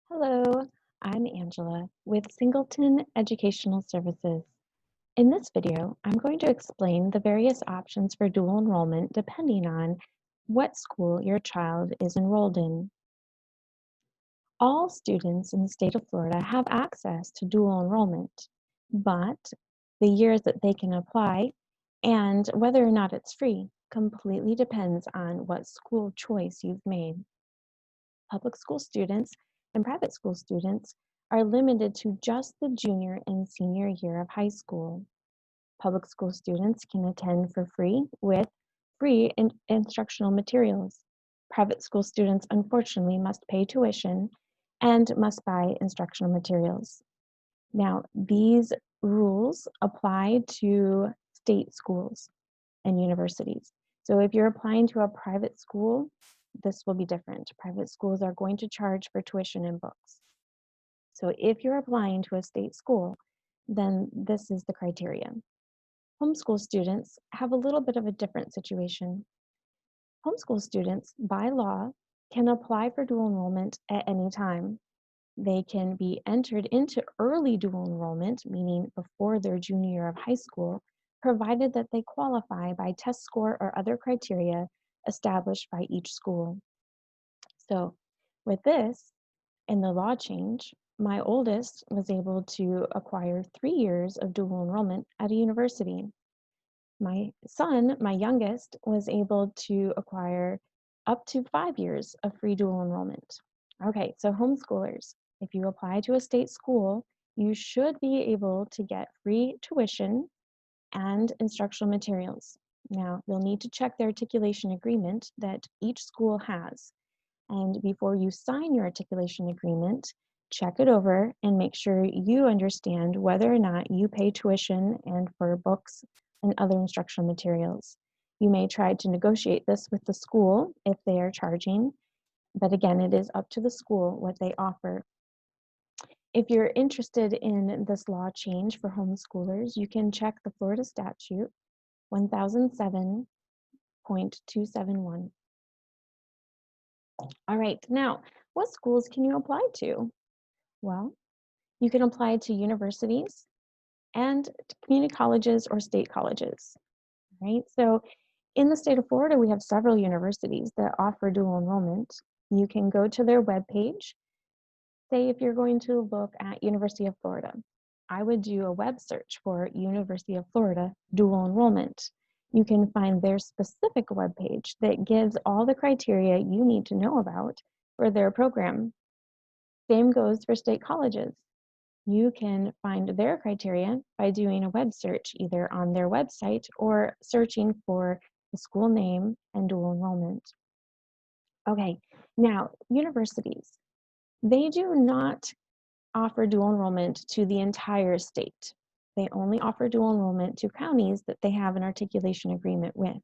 Hello, I'm Angela with Singleton Educational Services. In this video, I'm going to explain the various options for dual enrollment depending on what school your child is enrolled in. All students in the state of Florida have access to dual enrollment, but the years that they can apply and whether or not it's free completely depends on what school choice you've made. Public school students and private school students are limited to just the junior and senior year of high school. Public school students can attend for free with free instructional materials. Private school students, unfortunately, must pay tuition and must buy instructional materials. Now, these rules apply to state schools and universities. So if you're applying to a private school, this will be different. Private schools are going to charge for tuition and books. So if you're applying to a state school, then this is the criteria. Homeschool students have a little bit of a different situation. Homeschool students, by law, can apply for dual enrollment at any time. They can be entered into early dual enrollment, meaning before their junior year of high school, provided that they qualify by test score or other criteria established by each school. So with this and the law change, my oldest was able to acquire 3 years of dual enrollment at a university. My son, my youngest, was able to acquire up to 5 years of free dual enrollment. Okay, so homeschoolers, if you apply to a state school, you should be able to get free tuition and instructional materials. Now, you'll need to check the articulation agreement that each school has. And before you sign your articulation agreement, check it over and make sure you understand whether or not you pay tuition and for books and other instructional materials. You may try to negotiate this with the school if they are charging, but again, it is up to the school what they offer. If you're interested in this law change for homeschoolers, you can check the Florida statute 1007.271. All right, now, what schools can you apply to? Well, you can apply to universities and to community colleges or state colleges, right? So in the state of Florida, we have several universities that offer dual enrollment. You can go to their webpage. Say if you're going to look at University of Florida, I would do a web search for University of Florida dual enrollment. You can find their specific webpage that gives all the criteria you need to know about for their program. Same goes for state colleges. You can find their criteria by doing a web search either on their website or searching for the school name and dual enrollment. Okay, now universities. They do not offer dual enrollment to the entire state. They only offer dual enrollment to counties that they have an articulation agreement with.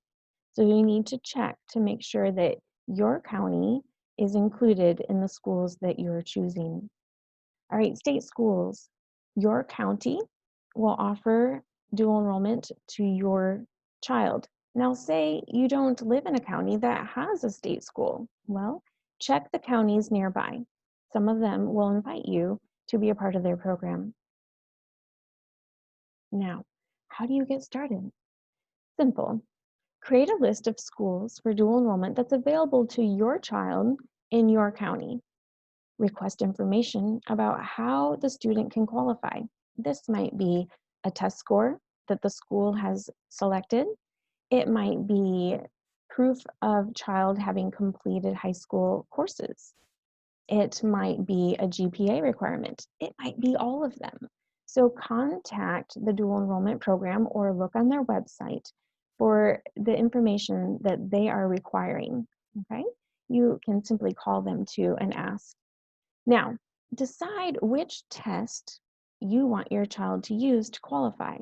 So you need to check to make sure that your county is included in the schools that you're choosing. All right, state schools. Your county will offer dual enrollment to your child. Now, say you don't live in a county that has a state school. Well, check the counties nearby. Some of them will invite you to be a part of their program. Now, how do you get started? Simple. Create a list of schools for dual enrollment that's available to your child in your county. Request information about how the student can qualify. This might be a test score that the school has selected. It might be proof of child having completed high school courses. It might be a GPA requirement. It might be all of them. So contact the dual enrollment program or look on their website for the information that they are requiring, okay? You can simply call them too and ask. Now, decide which test you want your child to use to qualify.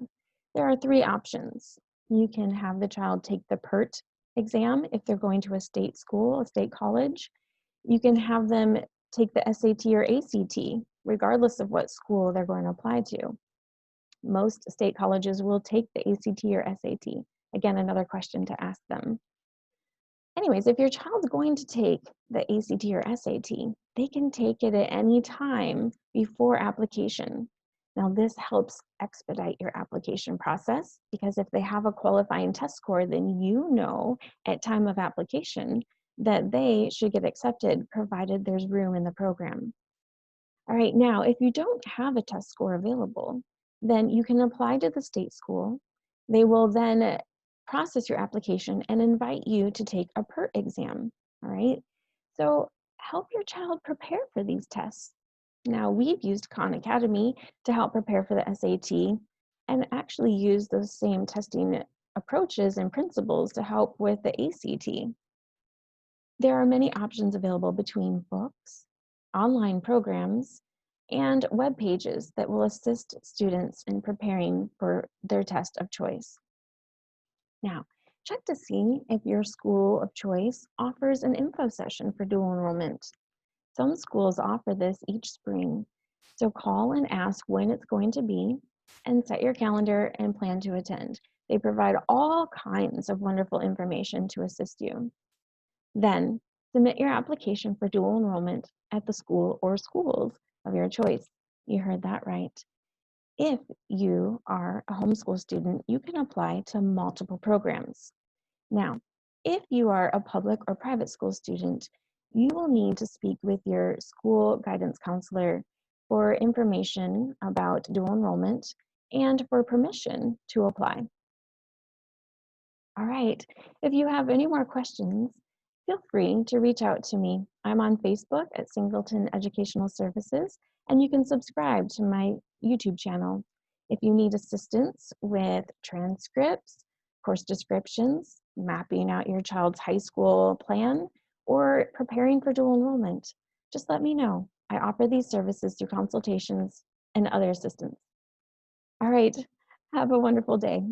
There are 3 options. You can have the child take the PERT exam if they're going to a state school, a state college. You can have them take the SAT or ACT, regardless of what school they're going to apply to. Most state colleges will take the ACT or SAT. Again, another question to ask them. Anyways, if your child's going to take the ACT or SAT, they can take it at any time before application. Now, this helps expedite your application process because if they have a qualifying test score, then you know at time of application that they should get accepted provided there's room in the program. All right, now, if you don't have a test score available, then you can apply to the state school. They will then process your application and invite you to take a PERT exam. All right, so help your child prepare for these tests. Now, we've used Khan Academy to help prepare for the SAT and actually use those same testing approaches and principles to help with the ACT. There are many options available between books, online programs, and web pages that will assist students in preparing for their test of choice. Now, check to see if your school of choice offers an info session for dual enrollment. Some schools offer this each spring, so call and ask when it's going to be and set your calendar and plan to attend. They provide all kinds of wonderful information to assist you. Then, submit your application for dual enrollment at the school or schools of your choice. You heard that right. If you are a homeschool student, you can apply to multiple programs. Now, if you are a public or private school student, you will need to speak with your school guidance counselor for information about dual enrollment and for permission to apply. All right. If you have any more questions, feel free to reach out to me. I'm on Facebook at Singleton Educational Services, and you can subscribe to my YouTube channel. If you need assistance with transcripts, course descriptions, mapping out your child's high school plan, or preparing for dual enrollment, just let me know. I offer these services through consultations and other assistance. All right. Have a wonderful day.